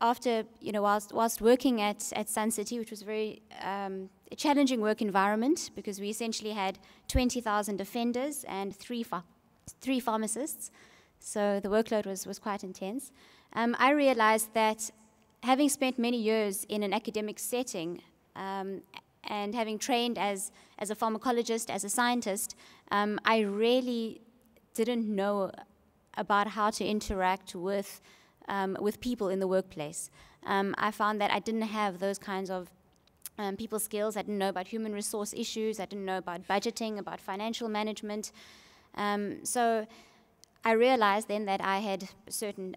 after, whilst working at Sun City, which was a challenging work environment because we essentially had 20,000 offenders and three pharmacists, so the workload was quite intense. I realized that having spent many years in an academic setting and having trained as a pharmacologist, as a scientist, I really didn't know about how to interact with people in the workplace. I found that I didn't have those kinds of people skills. I didn't know about human resource issues. I didn't know about budgeting, about financial management. So I realized then that I had a certain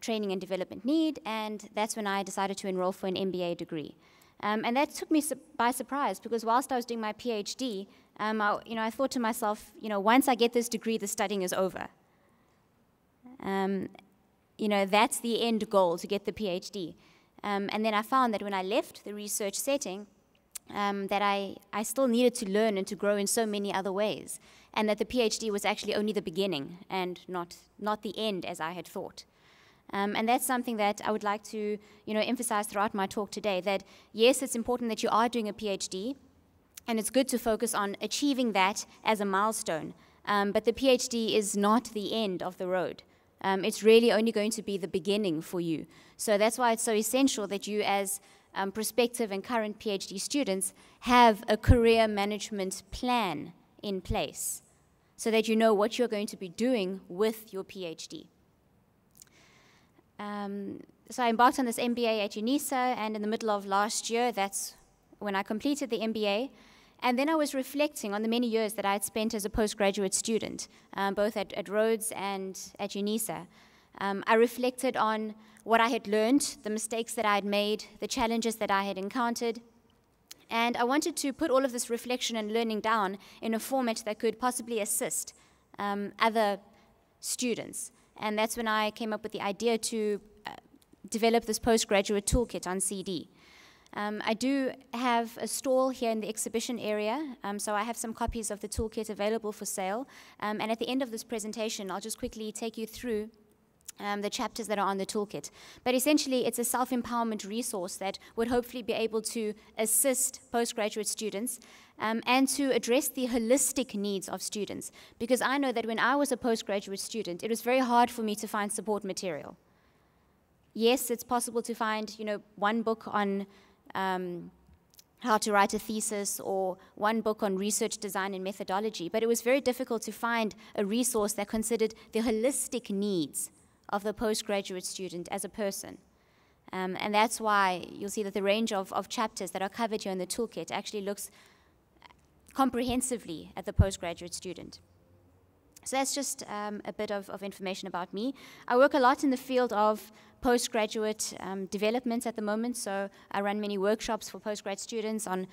training and development need, and that's when I decided to enroll for an MBA degree. And that took me by surprise, because whilst I was doing my PhD, I thought to myself, once I get this degree, the studying is over. That's the end goal, to get the PhD. And then I found that when I left the research setting, that I still needed to learn and to grow in so many other ways, and that the PhD was actually only the beginning and not the end as I had thought. And that's something that I would like to emphasize throughout my talk today, that yes, it's important that you are doing a PhD, and it's good to focus on achieving that as a milestone, but the PhD is not the end of the road. It's really only going to be the beginning for you. So that's why it's so essential that you, as prospective and current PhD students, have a career management plan in place so that you know what you're going to be doing with your PhD. So I embarked on this MBA at UNISA, and in the middle of last year, that's when I completed the MBA. And then I was reflecting on the many years that I had spent as a postgraduate student, both at Rhodes and at UNISA. I reflected on what I had learned, the mistakes that I had made, the challenges that I had encountered. And I wanted to put all of this reflection and learning down in a format that could possibly assist other students. And that's when I came up with the idea to develop this postgraduate toolkit on CD. I do have a stall here in the exhibition area, so I have some copies of the toolkit available for sale. And at the end of this presentation, I'll just quickly take you through the chapters that are on the toolkit. But essentially, it's a self-empowerment resource that would hopefully be able to assist postgraduate students and to address the holistic needs of students. Because I know that when I was a postgraduate student, it was very hard for me to find support material. Yes, it's possible to find, one book on how to write a thesis or one book on research design and methodology, but it was very difficult to find a resource that considered the holistic needs of the postgraduate student as a person. And that's why you'll see that the range of chapters that are covered here in the toolkit actually looks comprehensively at the postgraduate student. So that's just a bit of information about me. I work a lot in the field of postgraduate development at the moment, so I run many workshops for postgrad students on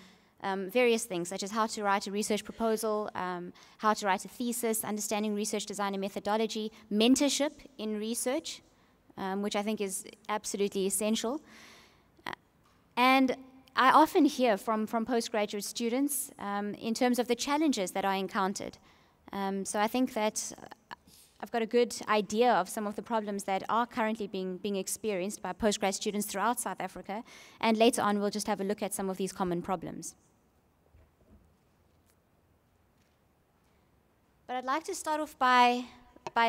various things, such as how to write a research proposal, how to write a thesis, understanding research design and methodology, mentorship in research, which I think is absolutely essential. And I often hear from postgraduate students in terms of the challenges that I encountered. So I think that I've got a good idea of some of the problems that are currently being experienced by postgrad students throughout South Africa, and later on we'll just have a look at some of these common problems. But I'd like to start off by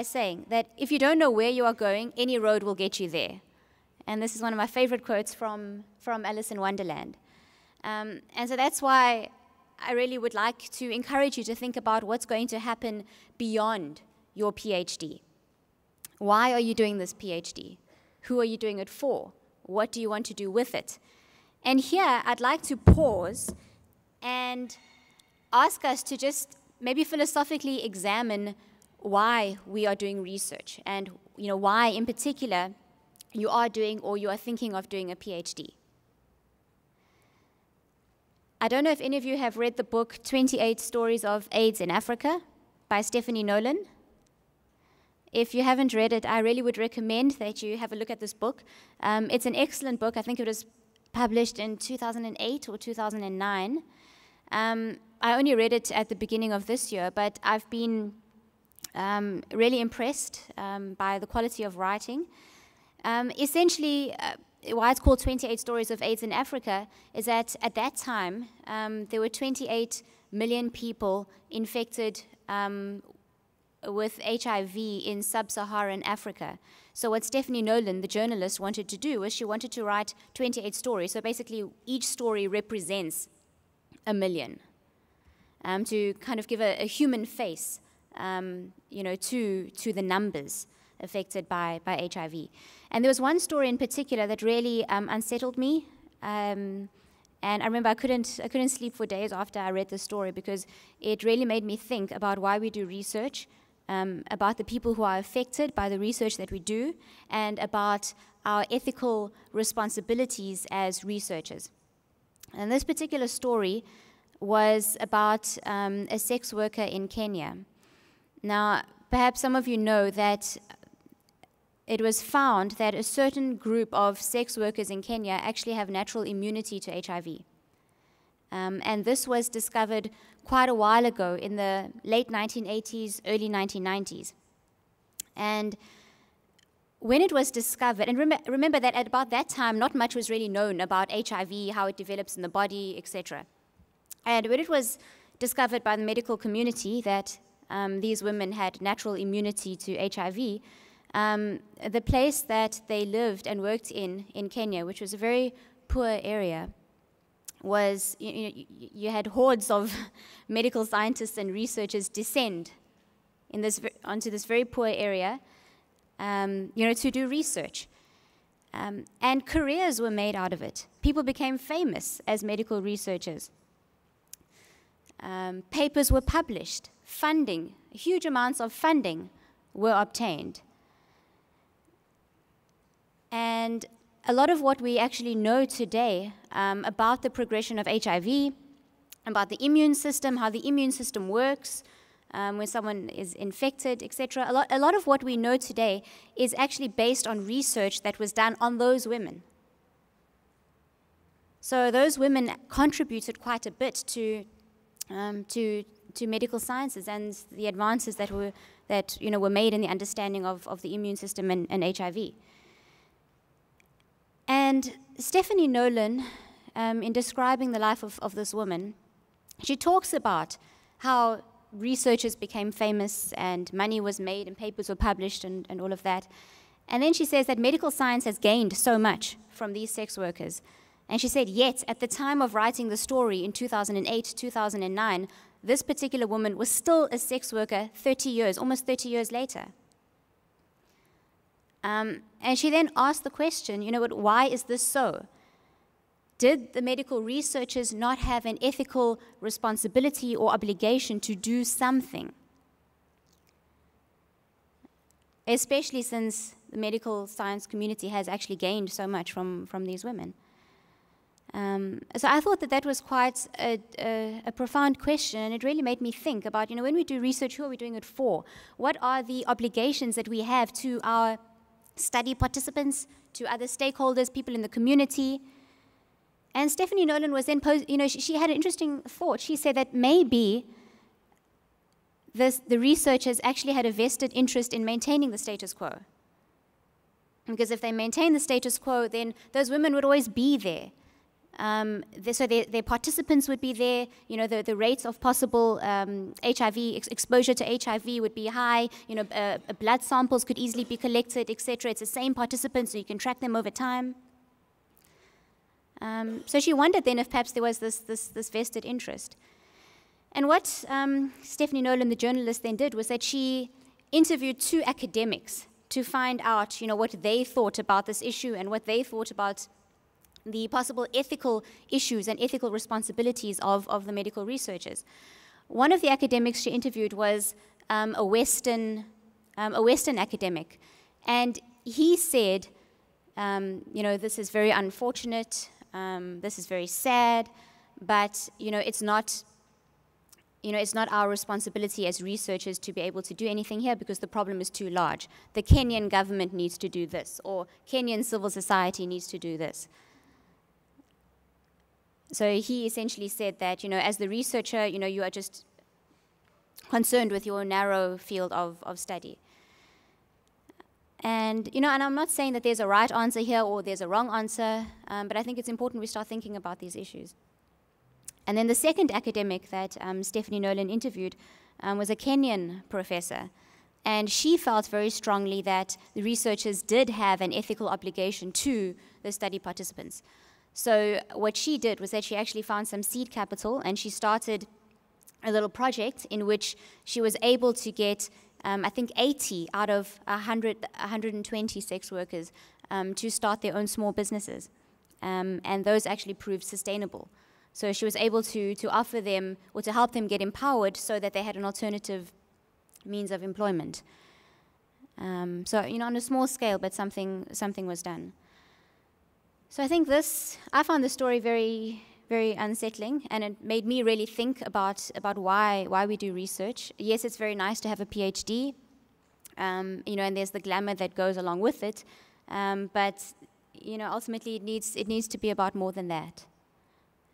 saying that if you don't know where you are going, any road will get you there. And this is one of my favorite quotes from Alice in Wonderland. And so that's why I really would like to encourage you to think about what's going to happen beyond your PhD. Why are you doing this PhD? Who are you doing it for? What do you want to do with it? And here, I'd like to pause and ask us to just maybe philosophically examine why we are doing research and why in particular you are doing or you are thinking of doing a PhD. I don't know if any of you have read the book 28 Stories of AIDS in Africa by Stephanie Nolan. If you haven't read it, I really would recommend that you have a look at this book. It's an excellent book. I think it was published in 2008 or 2009. I only read it at the beginning of this year, but I've been really impressed by the quality of writing. Essentially, why it's called 28 Stories of AIDS in Africa is that at that time, there were 28 million people infected with HIV in sub-Saharan Africa. So what Stephanie Nolan, the journalist, wanted to do was she wanted to write 28 stories. So basically, each story represents a million, to kind of give a human face, to the numbers affected by HIV. And there was one story in particular that really unsettled me. And I remember I couldn't sleep for days after I read the story, because it really made me think about why we do research, about the people who are affected by the research that we do, and about our ethical responsibilities as researchers. And this particular story was about a sex worker in Kenya. Now, perhaps some of you know that it was found that a certain group of sex workers in Kenya actually have natural immunity to HIV. And this was discovered quite a while ago, in the late 1980s, early 1990s. And when it was discovered, and remember that at about that time, not much was really known about HIV, how it develops in the body, etc. And when it was discovered by the medical community that these women had natural immunity to HIV, the place that they lived and worked in Kenya, which was a very poor area, was you had hordes of medical scientists and researchers descend onto this very poor area, to do research. And careers were made out of it. People became famous as medical researchers. Papers were published. Funding, huge amounts of funding were obtained. And a lot of what we actually know today about the progression of HIV, about the immune system, how the immune system works when someone is infected, etc., a lot of what we know today is actually based on research that was done on those women. So those women contributed quite a bit to medical sciences and the advances that were made in the understanding of the immune system and HIV. And Stephanie Nolan, in describing the life of this woman, she talks about how researchers became famous and money was made and papers were published and all of that. And then she says that medical science has gained so much from these sex workers. And she said, yet, at the time of writing the story in 2008, 2009, this particular woman was still a sex worker 30 years, almost 30 years later. And she then asked the question, why is this so? Did the medical researchers not have an ethical responsibility or obligation to do something? Especially since the medical science community has actually gained so much from these women. So I thought that was quite a profound question, and it really made me think about, when we do research, who are we doing it for? What are the obligations that we have to our study participants, to other stakeholders, people in the community? And Stephanie Nolan was then she had an interesting thought. She said that maybe the researchers actually had a vested interest in maintaining the status quo. Because if they maintain the status quo, then those women would always be there. So their participants would be there. The rates of possible HIV exposure to HIV would be high. Blood samples could easily be collected, etc. It's the same participants, so you can track them over time. So she wondered then if perhaps there was this vested interest. And what Stephanie Nolan, the journalist, then did was that she interviewed 2 academics to find out, what they thought about this issue and what they thought about the possible ethical issues and ethical responsibilities of the medical researchers. One of the academics she interviewed was a Western academic, and he said, this is very unfortunate, this is very sad, but it's not our responsibility as researchers to be able to do anything here because the problem is too large. The Kenyan government needs to do this, or Kenyan civil society needs to do this. So he essentially said that, as the researcher, you are just concerned with your narrow field of study. And, and I'm not saying that there's a right answer here or there's a wrong answer, but I think it's important we start thinking about these issues. And then the second academic that Stephanie Nolan interviewed was a Kenyan professor. And she felt very strongly that the researchers did have an ethical obligation to the study participants. So what she did was that she actually found some seed capital, and she started a little project in which she was able to get, I think, 80 out of 120 sex workers to start their own small businesses. And those actually proved sustainable. So she was able to offer them, or to help them get empowered so that they had an alternative means of employment. So, on a small scale, but something was done. So I think I found the story very, very unsettling, and it made me really think about why we do research. Yes, it's very nice to have a PhD, and there's the glamour that goes along with it, but, ultimately it needs to be about more than that.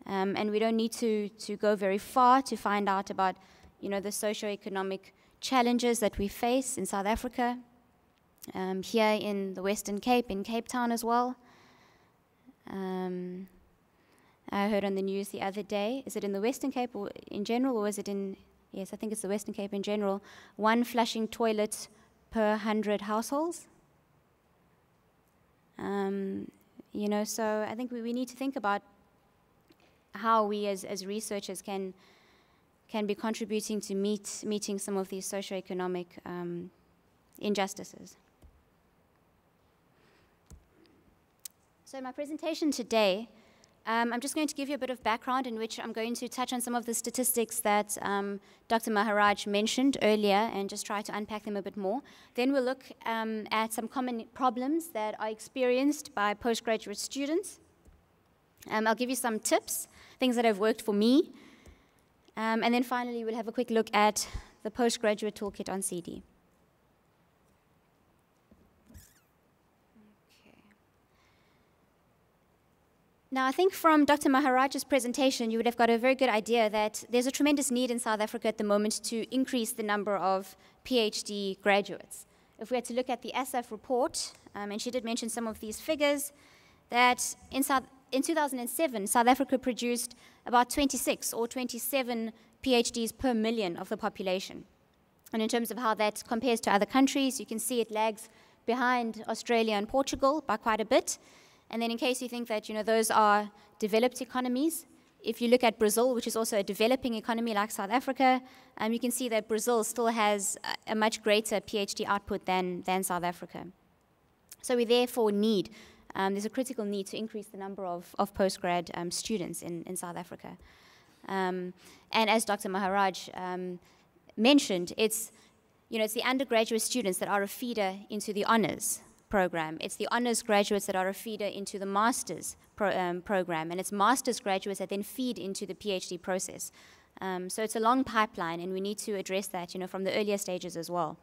And we don't need to go very far to find out about, the socioeconomic challenges that we face in South Africa, here in the Western Cape, in Cape Town as well. I heard on the news the other day, is it in the Western Cape or in general, or is it in, yes, I think it's the Western Cape in general, 1 flushing toilet per 100 households? So I think we need to think about how we as researchers can be contributing to meeting some of these socioeconomic injustices. So in my presentation today, I'm just going to give you a bit of background in which I'm going to touch on some of the statistics that Dr. Maharaj mentioned earlier and just try to unpack them a bit more. Then we'll look at some common problems that are experienced by postgraduate students. I'll give you some tips, things that have worked for me. And then finally, we'll have a quick look at the postgraduate toolkit on CD. Now, I think from Dr. Maharaj's presentation, you would have got a very good idea that there's a tremendous need in South Africa at the moment to increase the number of PhD graduates. If we had to look at the ASAF report, and she did mention some of these figures, that in 2007, South Africa produced about 26 or 27 PhDs per million of the population. And in terms of how that compares to other countries, you can see it lags behind Australia and Portugal by quite a bit. And then in case you think that, those are developed economies, if you look at Brazil, which is also a developing economy like South Africa, you can see that Brazil still has a much greater PhD output than South Africa. So we therefore need, there's a critical need to increase the number of postgrad students in South Africa. And as Dr. Maharaj mentioned, it's the undergraduate students that are a feeder into the honors program. It's the honors graduates that are a feeder into the master's program, and it's master's graduates that then feed into the PhD process. So it's a long pipeline, and we need to address that, from the earlier stages as well.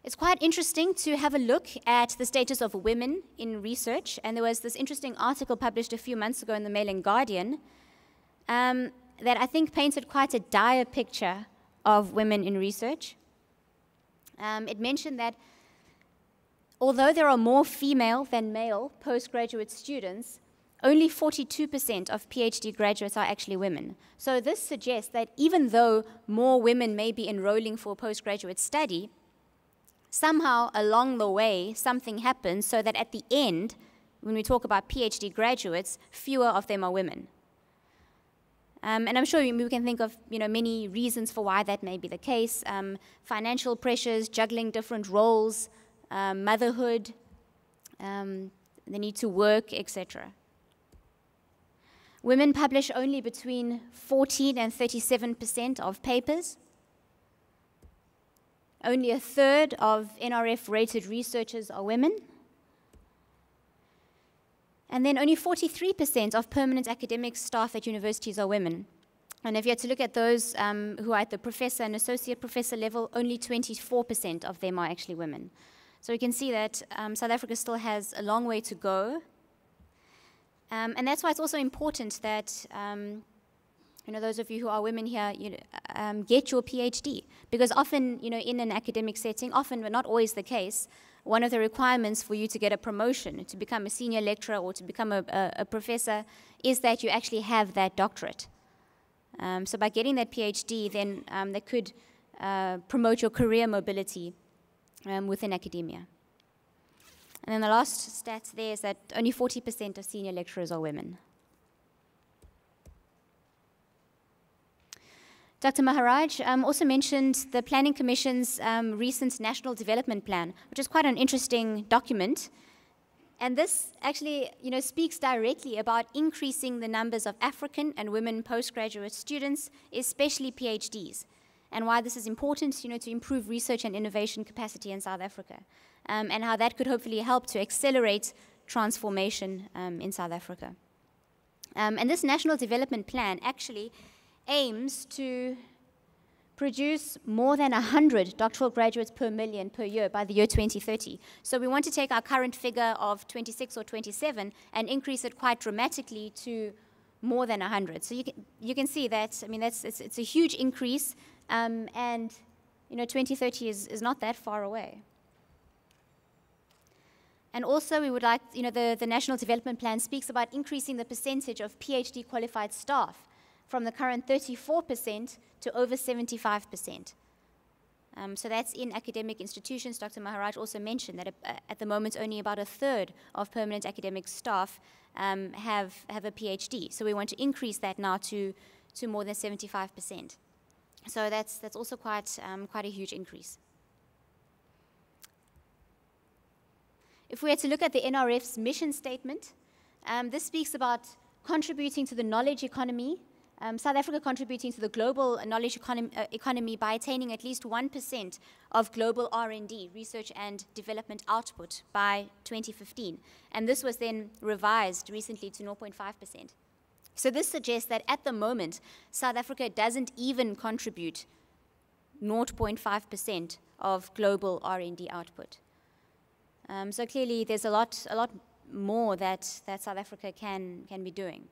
It's quite interesting to have a look at the status of women in research, and there was this interesting article published a few months ago in the Mail and Guardian that I think painted quite a dire picture of women in research. It mentioned that although there are more female than male postgraduate students, only 42% of PhD graduates are actually women. So this suggests that even though more women may be enrolling for postgraduate study, somehow along the way something happens so that at the end, when we talk about PhD graduates, fewer of them are women. And I'm sure we can think of many reasons for why that may be the case. Financial pressures, juggling different roles, motherhood, the need to work, etc. Women publish only between 14 and 37% of papers. Only a third of NRF-rated researchers are women. And then only 43% of permanent academic staff at universities are women. And if you had to look at those who are at the professor and associate professor level, only 24% of them are actually women. So we can see that South Africa still has a long way to go. And that's why it's also important that those of you who are women here, get your PhD. Because often, in an academic setting, often, but not always the case, one of the requirements for you to get a promotion, to become a senior lecturer or to become a professor, is that you actually have that doctorate. So by getting that PhD, then that could promote your career mobility within academia. And then the last stats there is that only 40% of senior lecturers are women. Dr. Maharaj also mentioned the Planning Commission's recent National Development Plan, which is quite an interesting document. And this actually, speaks directly about increasing the numbers of African and women postgraduate students, especially PhDs, and why this is important, to improve research and innovation capacity in South Africa, and how that could hopefully help to accelerate transformation in South Africa. And this National Development Plan actually aims to produce more than 100 doctoral graduates per million per year by the year 2030. So we want to take our current figure of 26 or 27 and increase it quite dramatically to more than 100. So you can see that, it's a huge increase, and 2030 is not that far away. And also we would like, the National Development Plan speaks about increasing the percentage of PhD qualified staff from the current 34% to over 75%. So that's in academic institutions. Dr. Maharaj also mentioned that at the moment only about a third of permanent academic staff have a PhD. So we want to increase that now to more than 75%. So that's also quite a huge increase. If we had to look at the NRF's mission statement, this speaks about contributing to the knowledge economy, South Africa contributing to the global knowledge economy by attaining at least 1% of global R&D, research and development output, by 2015. And this was then revised recently to 0.5%. So this suggests that at the moment, South Africa doesn't even contribute 0.5% of global R&D output. So clearly there's a lot more that South Africa can be doing.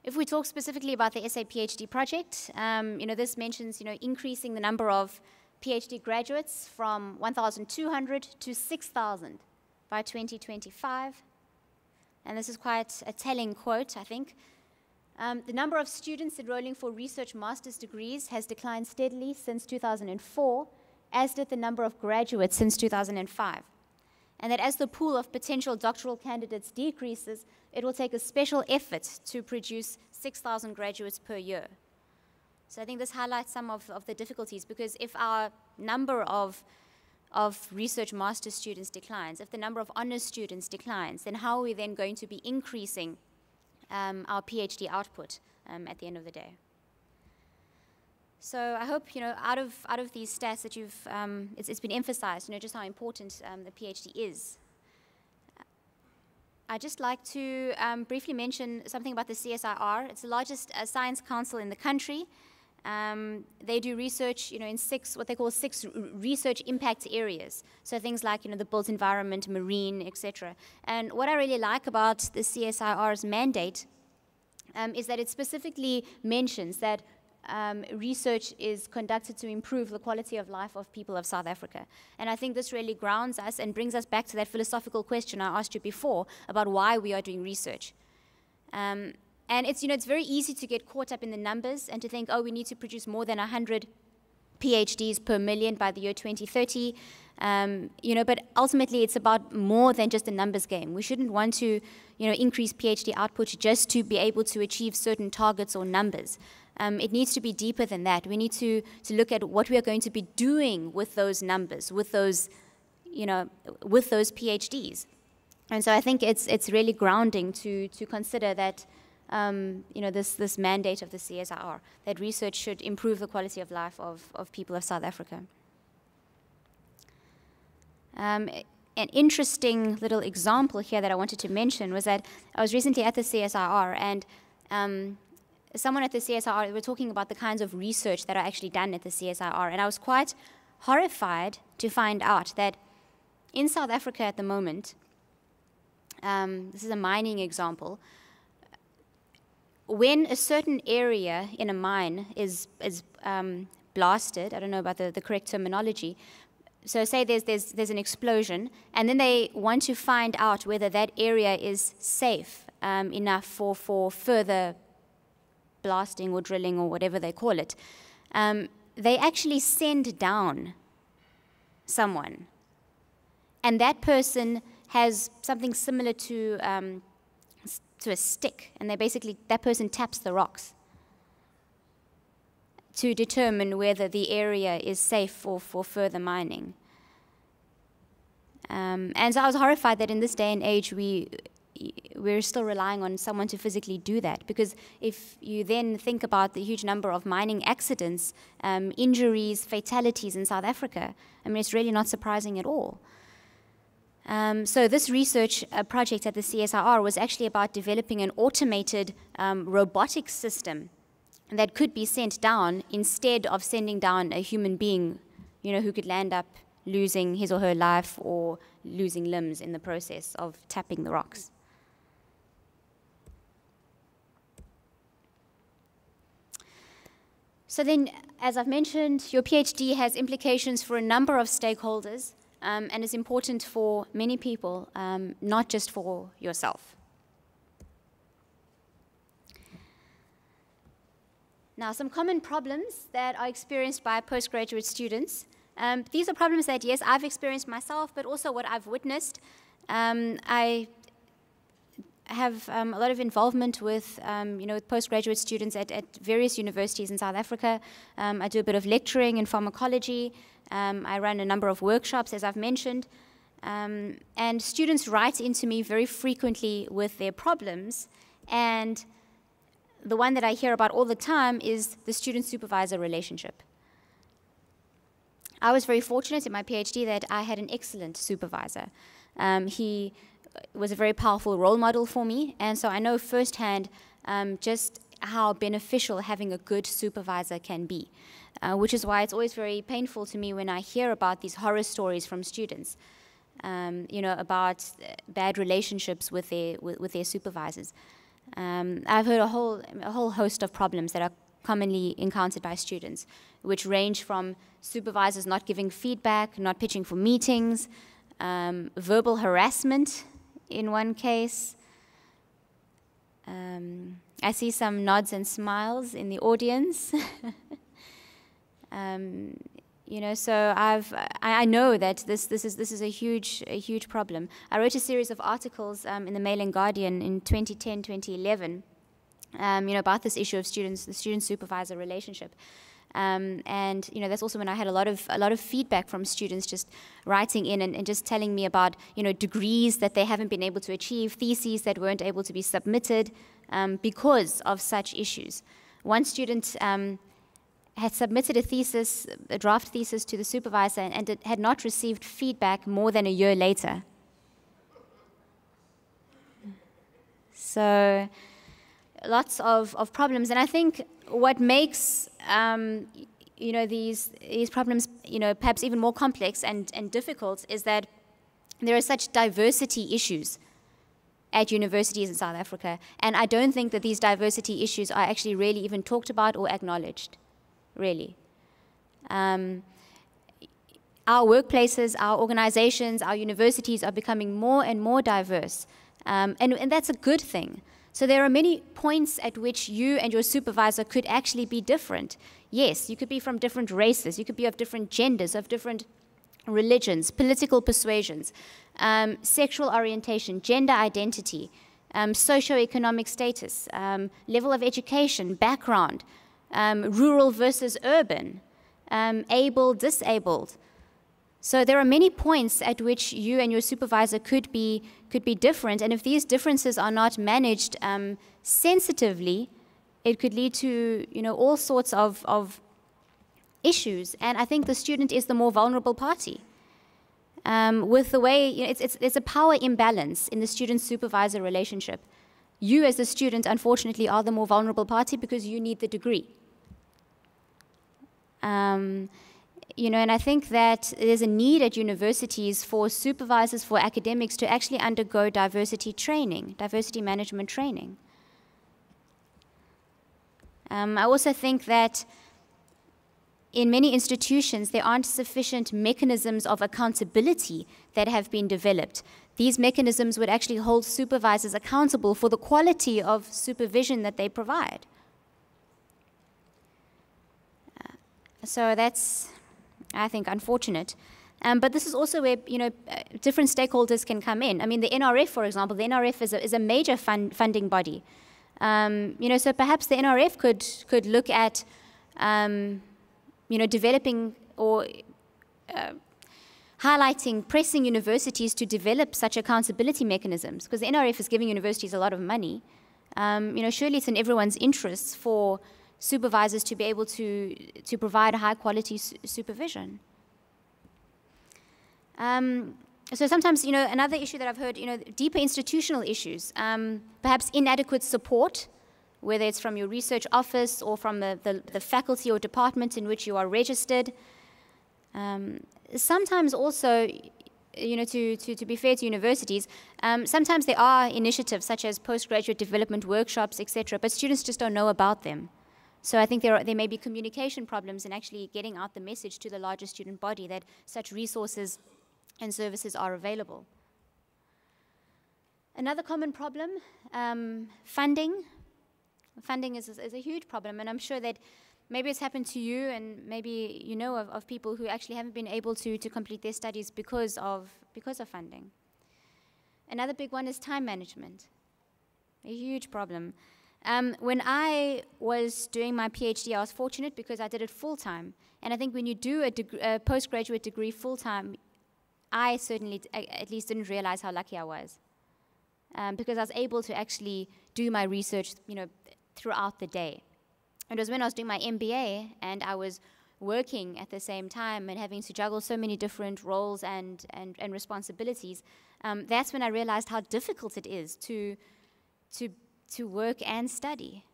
If we talk specifically about the SA PhD project, this mentions, increasing the number of PhD graduates from 1,200 to 6,000 by 2025. And this is quite a telling quote, I think. The number of students enrolling for research master's degrees has declined steadily since 2004, as did the number of graduates since 2005. And that as the pool of potential doctoral candidates decreases, it will take a special effort to produce 6,000 graduates per year. So I think this highlights some of the difficulties, because if our number of research master students declines, if the number of honors students declines, then how are we then going to be increasing our PhD output at the end of the day? So I hope, out of these stats that you've, it's been emphasized, just how important the PhD is. I'd just like to briefly mention something about the CSIR. It's the largest science council in the country. They do research, in what they call six research impact areas. So things like, the built environment, marine, etc. And what I really like about the CSIR's mandate is that it specifically mentions that research is conducted to improve the quality of life of people of South Africa. And I think this really grounds us and brings us back to that philosophical question I asked you before about why we are doing research. And it's, it's very easy to get caught up in the numbers and to think, oh, we need to produce more than 100 PhDs per million by the year 2030. But ultimately it's about more than just a numbers game. We shouldn't want to, increase PhD output just to be able to achieve certain targets or numbers. It needs to be deeper than that. We need to look at what we are going to be doing with those numbers, with those, with those PhDs. And so I think it's really grounding to consider that, this mandate of the CSIR, that research should improve the quality of life of people of South Africa. An interesting little example here that I wanted to mention was that I was recently at the CSIR, and someone at the CSIR, were talking about the kinds of research that are actually done at the CSIR, and I was quite horrified to find out that in South Africa at the moment, this is a mining example, when a certain area in a mine is blasted, I don't know about the correct terminology, so say there's an explosion, and then they want to find out whether that area is safe enough for further blasting or drilling or whatever they call it. They actually send down someone, and that person has something similar to a stick, and that person taps the rocks to determine whether the area is safe for further mining. And so I was horrified that in this day and age we're still relying on someone to physically do that, because if you then think about the huge number of mining accidents, injuries, fatalities in South Africa, I mean, it's really not surprising at all. So this research project at the CSIR was actually about developing an automated robotic system that could be sent down instead of sending down a human being, who could land up losing his or her life or losing limbs in the process of tapping the rocks. So then, as I've mentioned, your PhD has implications for a number of stakeholders, and is important for many people, not just for yourself. Now, some common problems that are experienced by postgraduate students. These are problems that, yes, I've experienced myself, but also what I've witnessed. I have a lot of involvement with, with postgraduate students at various universities in South Africa. I do a bit of lecturing in pharmacology. I run a number of workshops, as I've mentioned. And students write into me very frequently with their problems. And the one that I hear about all the time is the student-supervisor relationship. I was very fortunate in my PhD that I had an excellent supervisor. He was a very powerful role model for me, and so I know firsthand just how beneficial having a good supervisor can be, which is why it's always very painful to me when I hear about these horror stories from students, about bad relationships with their supervisors. I've heard a whole host of problems that are commonly encountered by students, which range from supervisors not giving feedback, not pitching for meetings, verbal harassment in one case. I see some nods and smiles in the audience. So I know that this is a huge problem. I wrote a series of articles in the Mail and Guardian in 2010, 2011, about this issue of the student-supervisor relationship. And that's also when I had a lot of feedback from students just writing in and just telling me about degrees that they haven't been able to achieve, theses that weren't able to be submitted because of such issues. One student had submitted a draft thesis to the supervisor and it had not received feedback more than a year later. So lots of problems, and I think what makes these problems perhaps even more complex and difficult is that there are such diversity issues at universities in South Africa, and I don't think that these diversity issues are actually really even talked about or acknowledged, really. Our workplaces, our organizations, our universities are becoming more and more diverse, and that's a good thing. So there are many points at which you and your supervisor could actually be different. Yes, you could be from different races, you could be of different genders, of different religions, political persuasions, sexual orientation, gender identity, socioeconomic status, level of education, background, rural versus urban, able, disabled. So there are many points at which you and your supervisor could be different, and if these differences are not managed sensitively, it could lead to all sorts of issues. And I think the student is the more vulnerable party. With the way it's a power imbalance in the student-supervisor relationship. You as the student, unfortunately, are the more vulnerable party because you need the degree. And I think that there's a need at universities for supervisors, for academics to actually undergo diversity training, diversity management training. I also think that in many institutions, there aren't sufficient mechanisms of accountability that have been developed. These mechanisms would actually hold supervisors accountable for the quality of supervision that they provide. So that's, I think, unfortunate. But this is also where, different stakeholders can come in. I mean, the NRF, for example, the NRF is a major funding body. So perhaps the NRF could look at, developing or highlighting, pressing universities to develop such accountability mechanisms, because the NRF is giving universities a lot of money. Surely it's in everyone's interests for supervisors to be able to provide high-quality supervision. So sometimes, another issue that I've heard, deeper institutional issues, perhaps inadequate support, whether it's from your research office or from the faculty or department in which you are registered. Sometimes also, to be fair to universities, sometimes there are initiatives such as postgraduate development workshops, etc., but students just don't know about them. So I think there may be communication problems in actually getting out the message to the larger student body that such resources and services are available. Another common problem, funding. Funding is a huge problem, and I'm sure that maybe it's happened to you, and maybe you know of people who actually haven't been able to complete their studies because of funding. Another big one is time management, a huge problem. When I was doing my PhD, I was fortunate because I did it full-time, and I think when you do a postgraduate degree full-time, I certainly at least didn't realize how lucky I was, because I was able to actually do my research, throughout the day. It was when I was doing my MBA and I was working at the same time and having to juggle so many different roles and responsibilities, that's when I realized how difficult it is to work and study.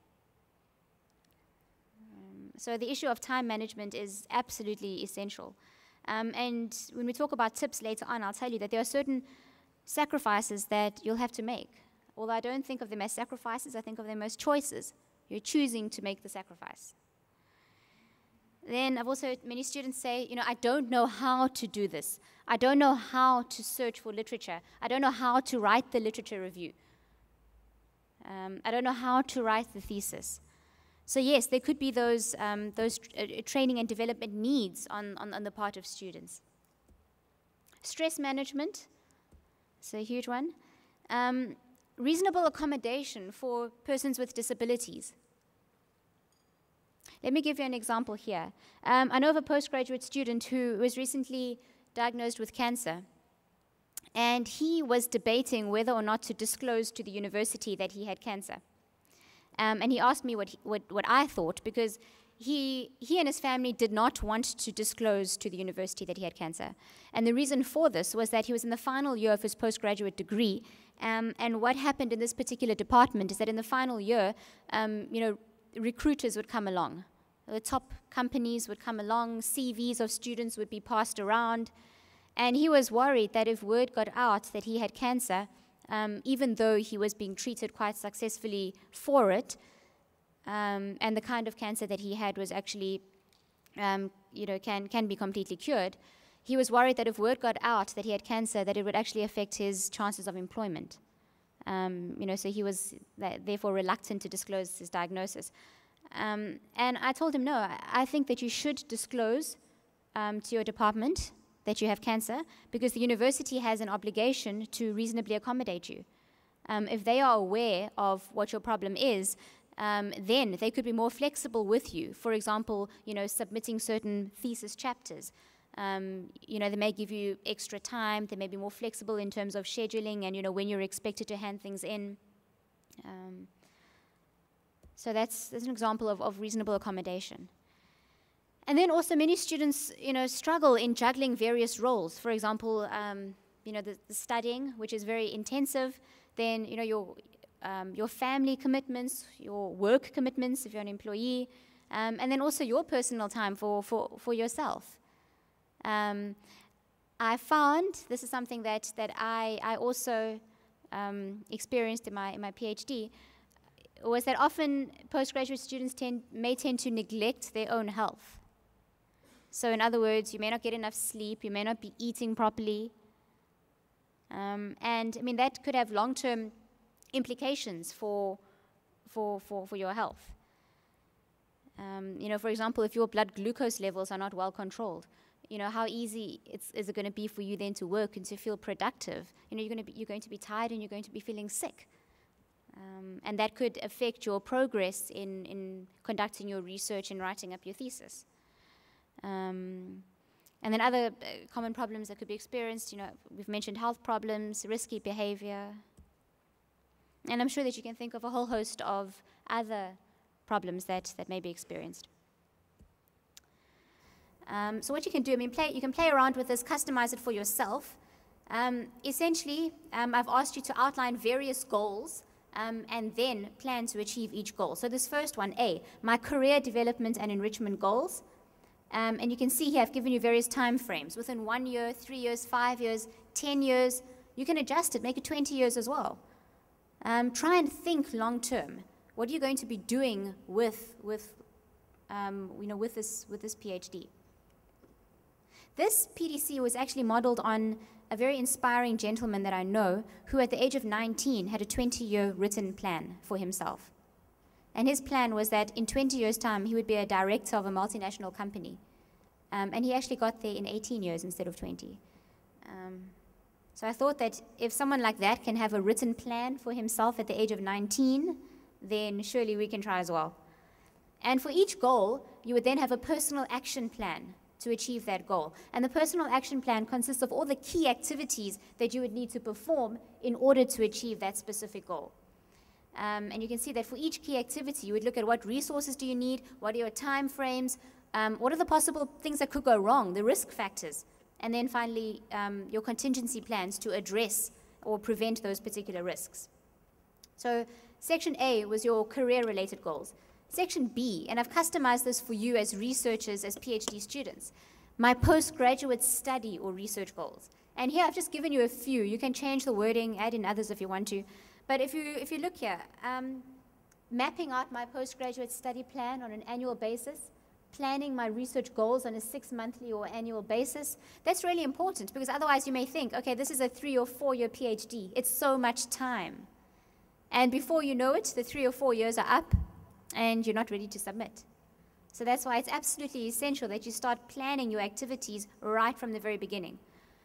So the issue of time management is absolutely essential. And when we talk about tips later on, I'll tell you that there are certain sacrifices that you'll have to make. Although I don't think of them as sacrifices, I think of them as choices. You're choosing to make the sacrifice. Then I've also heard many students say, I don't know how to do this. I don't know how to search for literature. I don't know how to write the literature review. I don't know how to write the thesis. So yes, there could be those training and development needs on the part of students. Stress management, it's a huge one. Reasonable accommodation for persons with disabilities. Let me give you an example here. I know of a postgraduate student who was recently diagnosed with cancer, and he was debating whether or not to disclose to the university that he had cancer. And he asked me what I thought, because he and his family did not want to disclose to the university that he had cancer. And the reason for this was that he was in the final year of his postgraduate degree, and what happened in this particular department is that in the final year, recruiters would come along. The top companies would come along, CVs of students would be passed around, and he was worried that if word got out that he had cancer, even though he was being treated quite successfully for it, and the kind of cancer that he had was actually, can be completely cured, he was worried that if word got out that he had cancer, that it would actually affect his chances of employment. So he was therefore reluctant to disclose his diagnosis. And I told him, no, I think that you should disclose to your department that you have cancer, because the university has an obligation to reasonably accommodate you. If they are aware of what your problem is, then they could be more flexible with you. For example, submitting certain thesis chapters. They may give you extra time. They may be more flexible in terms of scheduling and, when you're expected to hand things in. So that's an example of reasonable accommodation. And then also many students, struggle in juggling various roles. For example, the studying, which is very intensive. Then, your family commitments, your work commitments if you're an employee, and then also your personal time for yourself. I found, this is something that I also experienced in my PhD, was that often postgraduate students may tend to neglect their own health. So in other words, you may not get enough sleep, you may not be eating properly. And I mean, that could have long-term implications for your health. You know, for example, if your blood glucose levels are not well controlled, you know, how easy is it going to be for you then to work and to feel productive? You know, you're going to be tired and you're going to be feeling sick. And that could affect your progress in conducting your research and writing up your thesis. And then other common problems that could be experienced, you know, we've mentioned health problems, risky behavior. And I'm sure that you can think of a whole host of other problems that may be experienced. So what you can do, I mean, you can play around with this, customize it for yourself. Essentially, I've asked you to outline various goals and then plan to achieve each goal. So this first one, A, my career development and enrichment goals. And you can see here I've given you various time frames. Within 1 year, 3 years, 5 years, 10 years. You can adjust it, make it 20 years as well. Try and think long term. What are you going to be doing with this PhD? This PDC was actually modeled on a very inspiring gentleman that I know who at the age of 19 had a 20-year written plan for himself. And his plan was that in 20 years' time, he would be a director of a multinational company. And he actually got there in 18 years instead of 20. So I thought that if someone like that can have a written plan for himself at the age of 19, then surely we can try as well. And for each goal, you would then have a personal action plan to achieve that goal. And the personal action plan consists of all the key activities that you would need to perform in order to achieve that specific goal. And you can see that for each key activity, you would look at what resources do you need, what are your time frames, what are the possible things that could go wrong, the risk factors, and then finally your contingency plans to address or prevent those particular risks. So section A was your career-related goals. Section B, and I've customized this for you as researchers, as PhD students, my postgraduate study or research goals. And here I've just given you a few. You can change the wording, add in others if you want to. But if you look here, mapping out my postgraduate study plan on an annual basis, planning my research goals on a 6-monthly or annual basis, that's really important because otherwise you may think, okay, this is a 3 or 4 year PhD. It's so much time. And before you know it, the 3 or 4 years are up and you're not ready to submit. So that's why it's absolutely essential that you start planning your activities right from the very beginning.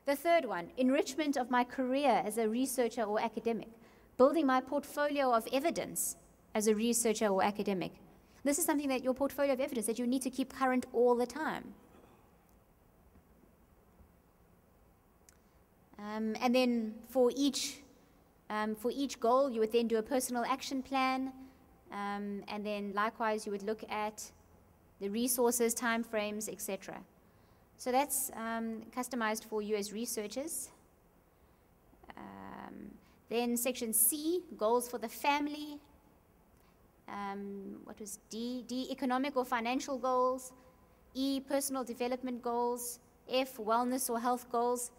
The third one, enrichment of my career as a researcher or academic. Building my portfolio of evidence as a researcher or academic. This is something that your portfolio of evidence that you need to keep current all the time. And then for each goal, you would then do a personal action plan. And then likewise, you would look at the resources, time frames, etc. So that's customized for you as researchers. Then section C, goals for the family. What was D? D, economic or financial goals. E, personal development goals. F, wellness or health goals.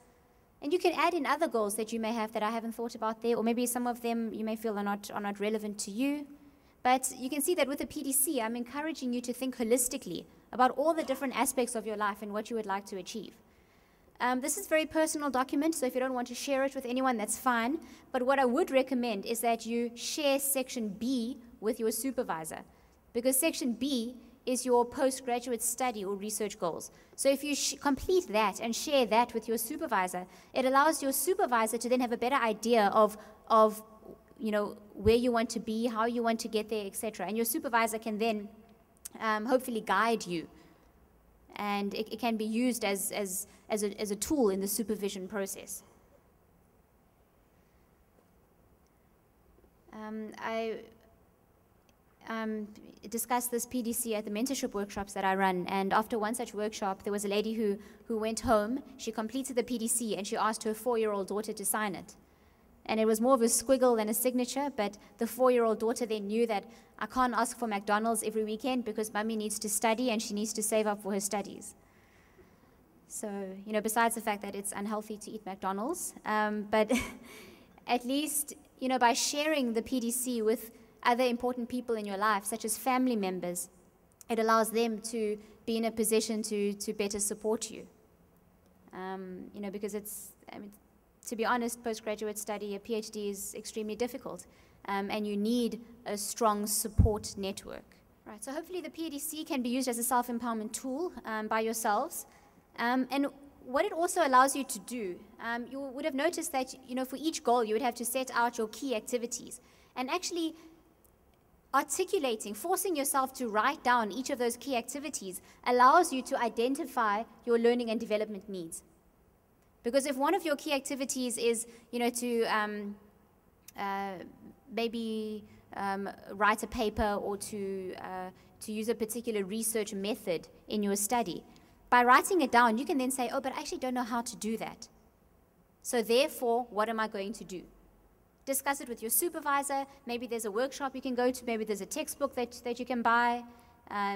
And you can add in other goals that you may have that I haven't thought about there, or maybe some of them you may feel are not relevant to you. But you can see that with the PDC, I'm encouraging you to think holistically about all the different aspects of your life and what you would like to achieve. This is a very personal document, so if you don't want to share it with anyone, that's fine. But what I would recommend is that you share section B with your supervisor, because section B is your postgraduate study or research goals. So if you complete that and share that with your supervisor, it allows your supervisor to then have a better idea of where you want to be, how you want to get there, etc. And your supervisor can then hopefully guide you. And it can be used as a tool in the supervision process. I discussed this PDC at the mentorship workshops that I run, and after one such workshop, there was a lady who went home, she completed the PDC, and she asked her 4-year-old daughter to sign it. And it was more of a squiggle than a signature, but the 4-year-old daughter then knew that I can't ask for McDonald's every weekend because mommy needs to study and she needs to save up for her studies. So, besides the fact that it's unhealthy to eat McDonald's, but at least, by sharing the PDC with other important people in your life, such as family members. It allows them to be in a position to better support you. Because to be honest, postgraduate study, a PhD is extremely difficult, and you need a strong support network. Right, so hopefully the PDC can be used as a self-empowerment tool by yourselves. And what it also allows you to do, you would have noticed that, for each goal, you would have to set out your key activities. And actually articulating, forcing yourself to write down each of those key activities allows you to identify your learning and development needs. Because if one of your key activities is, to maybe write a paper or to use a particular research method in your study, by writing it down, you can then say, oh, but I actually don't know how to do that. So therefore, what am I going to do? Discuss it with your supervisor. Maybe there's a workshop you can go to. Maybe there's a textbook that you can buy.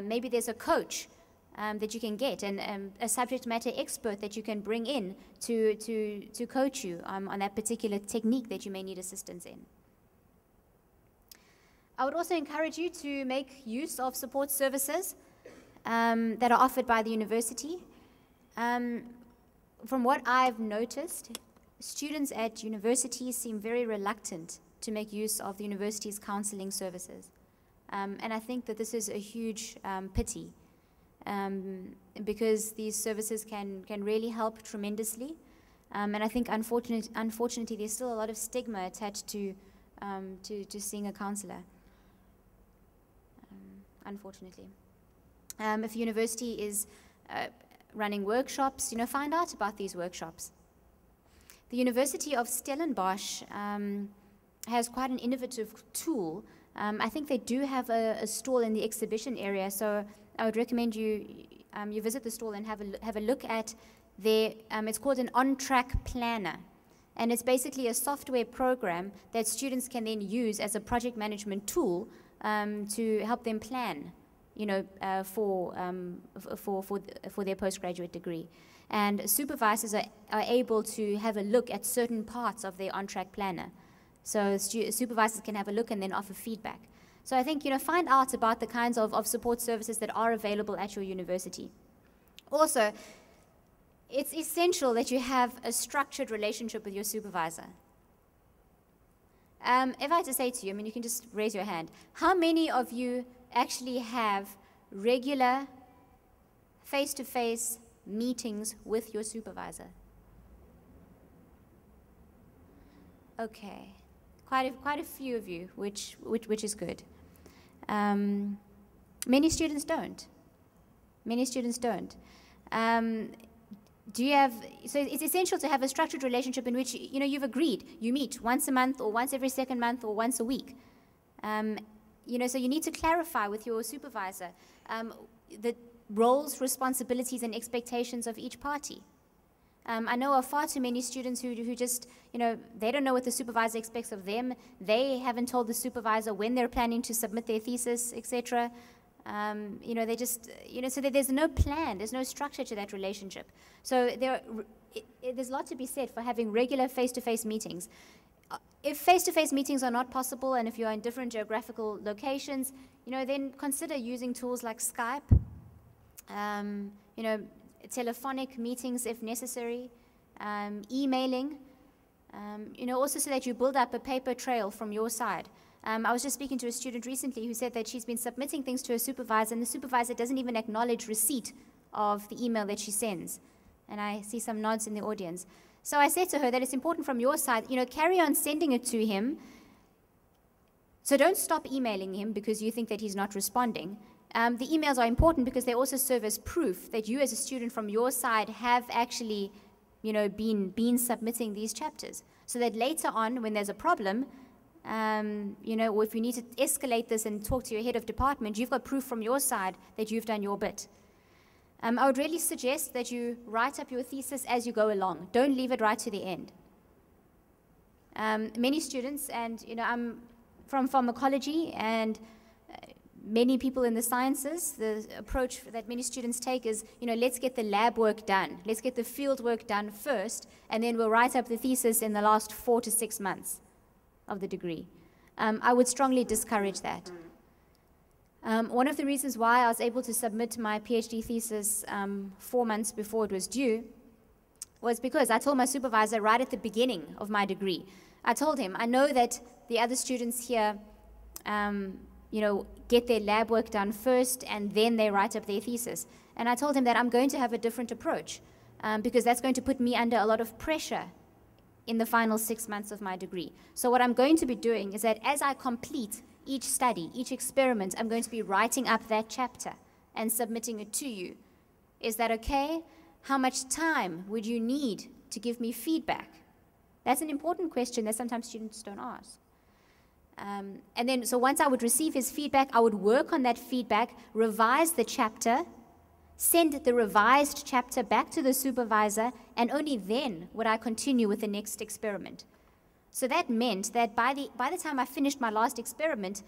Maybe there's a coach that you can get, and a subject matter expert that you can bring in to coach you on that particular technique that you may need assistance in. I would also encourage you to make use of support services that are offered by the university. From what I've noticed, students at universities seem very reluctant to make use of the university's counseling services. And I think that this is a huge pity, because these services can really help tremendously. And I think unfortunately there's still a lot of stigma attached to seeing a counselor, unfortunately. If a university is running workshops, find out about these workshops. The University of Stellenbosch has quite an innovative tool. I think they do have a stall in the exhibition area, so I would recommend you visit the stall and have a look at their, it's called an on-track planner. And it's basically a software program that students can then use as a project management tool to help them plan, for their postgraduate degree. And supervisors are able to have a look at certain parts of their on-track planner. So supervisors can have a look and then offer feedback. So I think, find out about the kinds of support services that are available at your university. Also, it's essential that you have a structured relationship with your supervisor. If I had to say to you, you can just raise your hand, how many of you actually have regular face-to-face meetings with your supervisor? Okay, quite a few of you, which is good. Many students don't. Many students don't. So it's essential to have a structured relationship in which you've agreed you meet once a month or once every second month or once a week. So you need to clarify with your supervisor the roles, responsibilities, and expectations of each party. I know of far too many students who just, they don't know what the supervisor expects of them. They haven't told the supervisor when they're planning to submit their thesis, etc. They just, so there's no plan, there's no structure to that relationship. So there's a lot to be said for having regular face-to-face meetings. If face-to-face meetings are not possible, and if you're in different geographical locations, then consider using tools like Skype, telephonic meetings if necessary, emailing, also so that you build up a paper trail from your side. I was just speaking to a student recently who said that she's been submitting things to her supervisor, and the supervisor doesn't even acknowledge receipt of the email that she sends. And I see some nods in the audience. So I said to her that it's important from your side, carry on sending it to him. So don't stop emailing him because you think that he's not responding. The emails are important because they also serve as proof that you as a student from your side have actually, been submitting these chapters. So that later on, when there's a problem, or if you need to escalate this and talk to your head of department, you've got proof from your side that you've done your bit. I would really suggest that you write up your thesis as you go along. Don't leave it right to the end. Many students, and I'm from pharmacology, and many people in the sciences, the approach that many students take is, let's get the lab work done. Let's get the field work done first, and then we'll write up the thesis in the last 4 to 6 months of the degree. I would strongly discourage that. One of the reasons why I was able to submit my PhD thesis 4 months before it was due was because I told my supervisor right at the beginning of my degree, I told him, I know that the other students here, get their lab work done first and then they write up their thesis. And I told him that I'm going to have a different approach because that's going to put me under a lot of pressure in the final 6 months of my degree. So what I'm going to be doing is that as I complete each study, each experiment, I'm going to be writing up that chapter and submitting it to you. Is that okay? How much time would you need to give me feedback? That's an important question that sometimes students don't ask. So once I would receive his feedback, I would work on that feedback, revise the chapter, send the revised chapter back to the supervisor, and only then would I continue with the next experiment. So that meant that by the time I finished my last experiment,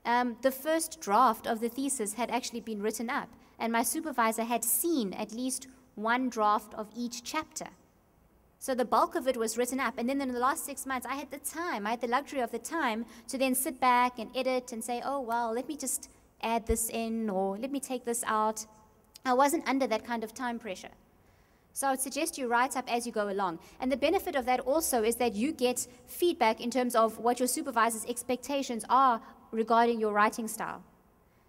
the first draft of the thesis had actually been written up, and my supervisor had seen at least one draft of each chapter. So the bulk of it was written up, and then in the last 6 months, I had the luxury of the time to then sit back and edit and say, oh, well, let me just add this in, or let me take this out. I wasn't under that kind of time pressure. So I would suggest you write up as you go along. And the benefit of that also is that you get feedback in terms of what your supervisor's expectations are regarding your writing style.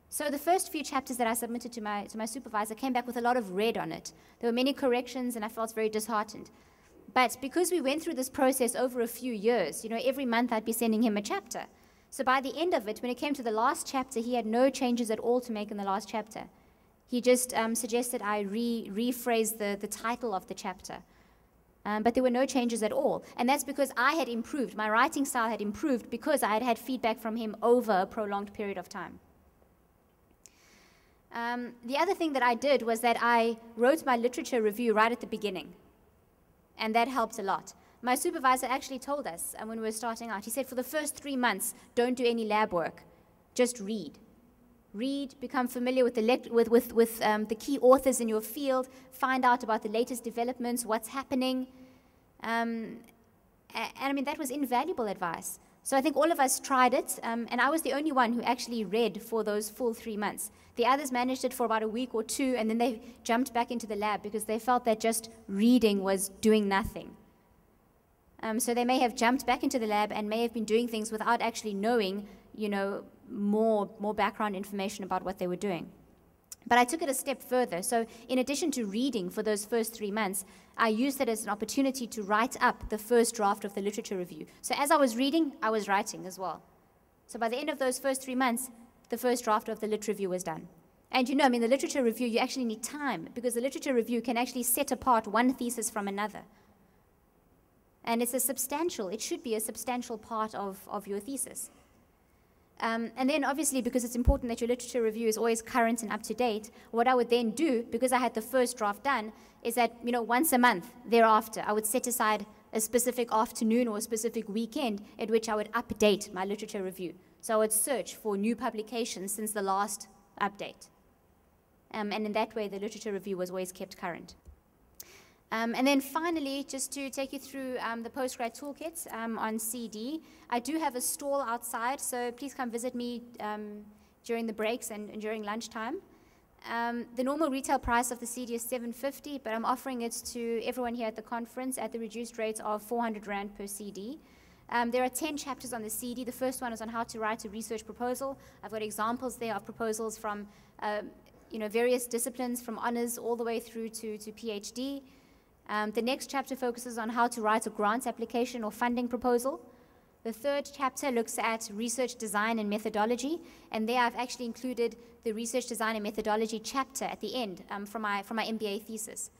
So the first few chapters that I submitted to my supervisor came back with a lot of red on it. There were many corrections, and I felt very disheartened. But because we went through this process over a few years, every month I'd be sending him a chapter. So by the end of it, when it came to the last chapter, he had no changes at all to make in the last chapter. He just suggested I rephrase the title of the chapter. But there were no changes at all. And that's because I had improved. My writing style had improved because I had had feedback from him over a prolonged period of time. The other thing that I did was that I wrote my literature review right at the beginning. And that helped a lot. My supervisor actually told us when we were starting out, he said, for the first 3 months, don't do any lab work. Just read. Read, become familiar with the key authors in your field, find out about the latest developments, what's happening. And I mean, that was invaluable advice. So I think all of us tried it, and I was the only one who actually read for those full 3 months. The others managed it for about a week or two, and then they jumped back into the lab because they felt that just reading was doing nothing. So they may have jumped back into the lab and may have been doing things without actually knowing, more background information about what they were doing. But I took it a step further. So in addition to reading for those first 3 months, I used it as an opportunity to write up the first draft of the literature review. So as I was reading, I was writing as well. So by the end of those first 3 months, the first draft of the lit review was done. And the literature review, you actually need time because the literature review can actually set apart one thesis from another. And it should be a substantial part of your thesis. And then obviously, because it's important that your literature review is always current and up to date, what I would then do, because I had the first draft done, is that, once a month thereafter, I would set aside a specific afternoon or a specific weekend at which I would update my literature review. So I would search for new publications since the last update. And in that way, the literature review was always kept current. And then finally, just to take you through the postgrad toolkit on CD, I do have a stall outside, so please come visit me during the breaks and during lunchtime. The normal retail price of the CD is $750, but I'm offering it to everyone here at the conference at the reduced rate of 400 Rand per CD. There are 10 chapters on the CD. The first one is on how to write a research proposal. I've got examples there of proposals from various disciplines, from honors all the way through to PhD. The next chapter focuses on how to write a grant application or funding proposal. The third chapter looks at research design and methodology, and there I've actually included the research design and methodology chapter at the end from my MBA thesis.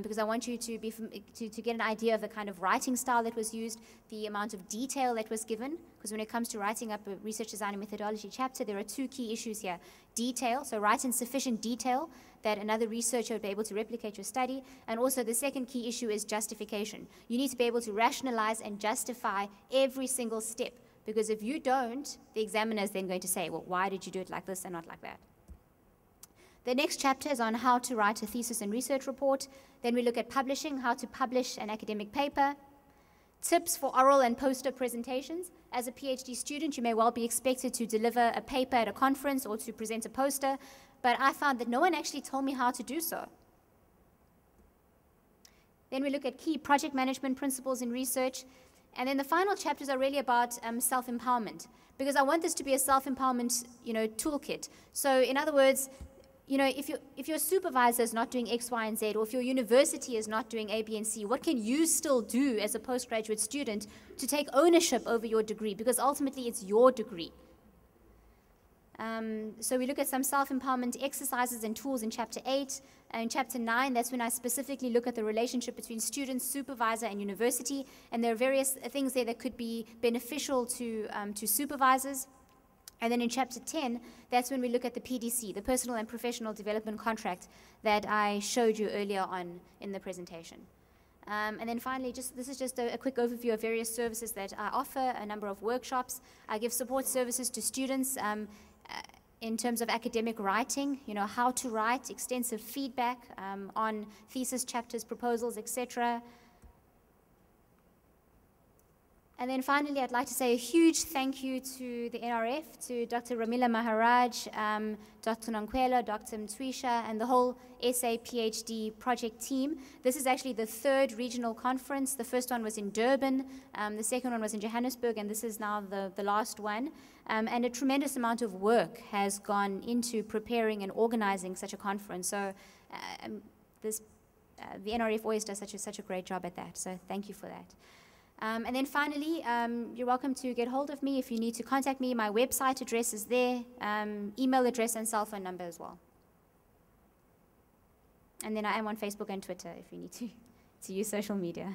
Because I want you to get an idea of the kind of writing style that was used, the amount of detail that was given, because when it comes to writing up a research design and methodology chapter, there are 2 key issues here. Detail, so write in sufficient detail that another researcher would be able to replicate your study, and also the second key issue is justification. You need to be able to rationalize and justify every single step, because if you don't, the examiner is then going to say, well, why did you do it like this and not like that? The next chapter is on how to write a thesis and research report. Then we look at publishing, how to publish an academic paper. Tips for oral and poster presentations. As a PhD student, you may well be expected to deliver a paper at a conference or to present a poster, but I found that no one actually told me how to do so. Then we look at key project management principles in research. And then the final chapters are really about self-empowerment, because I want this to be a self-empowerment, toolkit. So in other words, if your supervisor is not doing X, Y, and Z, or if your university is not doing A, B, and C, what can you still do as a postgraduate student to take ownership over your degree? Because ultimately, it's your degree. So we look at some self-empowerment exercises and tools in Chapter 8. In Chapter 9, that's when I specifically look at the relationship between students, supervisor, and university. And there are various things there that could be beneficial to supervisors. And then in Chapter 10, that's when we look at the PDC, the Personal and Professional Development Contract that I showed you earlier on in the presentation. And then finally, this is just a quick overview of various services that I offer, a number of workshops. I give support services to students in terms of academic writing, how to write, extensive feedback on thesis chapters, proposals, etc. And then finally, I'd like to say a huge thank you to the NRF, to Dr. Ramila Maharaj, Dr. Nonkwela, Dr. Mtwisha, and the whole SA PhD project team. This is actually the 3rd regional conference. The first one was in Durban, the second one was in Johannesburg, and this is now the last one. And a tremendous amount of work has gone into preparing and organizing such a conference. So the NRF always does such a great job at that. So thank you for that. And then finally, you're welcome to get hold of me if you need to contact me. My website address is there, email address and cell phone number as well. And then I am on Facebook and Twitter if you need to use social media.